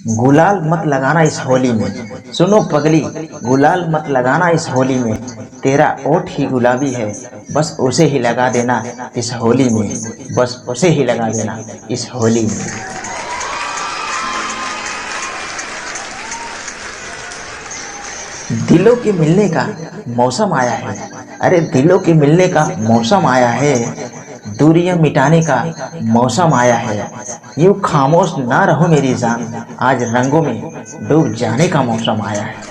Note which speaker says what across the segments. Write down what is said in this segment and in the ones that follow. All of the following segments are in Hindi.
Speaker 1: गुलाल मत लगाना इस होली में। सुनो पगली, गुलाल मत लगाना इस होली में। तेरा ओठ ही गुलाबी है, बस उसे ही लगा देना इस होली में। बस उसे ही लगा देना इस होली में। दिलों के मिलने का मौसम आया है। अरे दिलों के मिलने का मौसम आया है। दूरियां मिटाने का मौसम आया है। यूं खामोश ना रहो मेरी जान, आज रंगों में डूब जाने का मौसम आया है।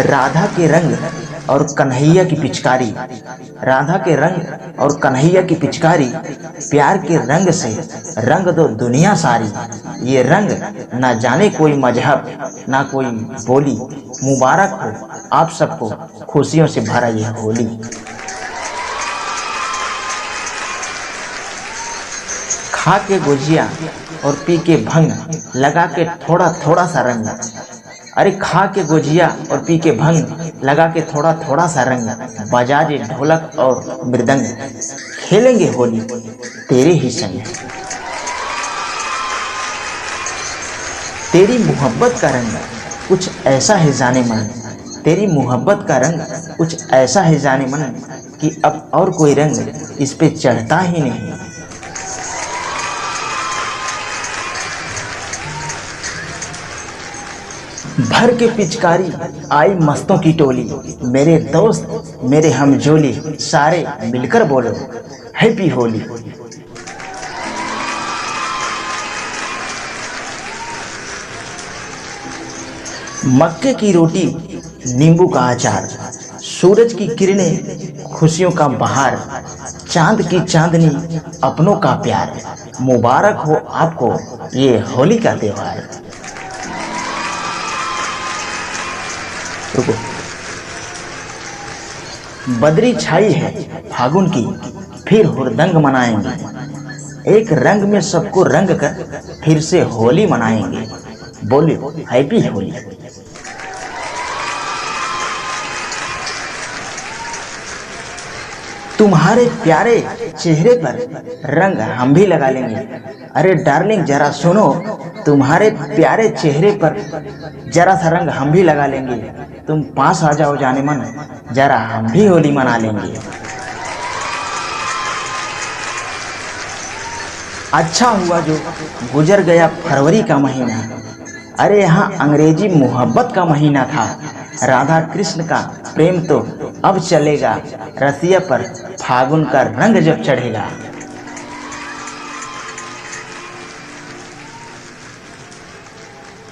Speaker 1: राधा के रंग और कन्हैया की पिचकारी, राधा के रंग और कन्हैया की पिचकारी, प्यार के रंग से रंग दो दुनिया सारी। ये रंग ना जाने कोई मजहब ना कोई बोली, मुबारक हो आप सबको खुशियों से भरा ये होली। खा के गुजिया और पी के भंग, लगा के थोड़ा थोड़ा सा रंग। अरे खा के गुजिया और पी के भंग, लगा के थोड़ा थोड़ा सा रंग। बजा जे ढोलक और मृदंग, खेलेंगे होली तेरे ही संग। तेरी मोहब्बत का रंग कुछ ऐसा है जाने मन, तेरी मोहब्बत का रंग कुछ ऐसा है जाने मन, कि अब और कोई रंग इस पे चढ़ता ही नहीं। भर के पिचकारी आई मस्तों की टोली, मेरे दोस्त मेरे हमजोली, सारे मिलकर बोलो हैप्पी होली। मक्के की रोटी नींबू का अचार, सूरज की किरणें खुशियों का बहार, चांद की चांदनी अपनों का प्यार, मुबारक हो आपको ये होली का त्योहार। रुको। बदरी छाई है फागुन की, फिर हुरदंग मनाएंगे। एक रंग में सबको रंग कर फिर से होली मनाएंगे। बोलो हैप्पी होली। तुम्हारे प्यारे चेहरे पर रंग हम भी लगा लेंगे। अरे डार्लिंग जरा सुनो, तुम्हारे प्यारे चेहरे पर जरा सा रंग हम भी लगा लेंगे। तुम पास आ जाओ जाने मन, जरा हम भी होली मना लेंगे। अच्छा हुआ जो गुजर गया फरवरी का महीना। अरे यहाँ अंग्रेजी मोहब्बत का महीना था। राधा कृष्ण का प्रेम तो अब चलेगा, रसिया पर फागुन का रंग जब चढ़ेगा।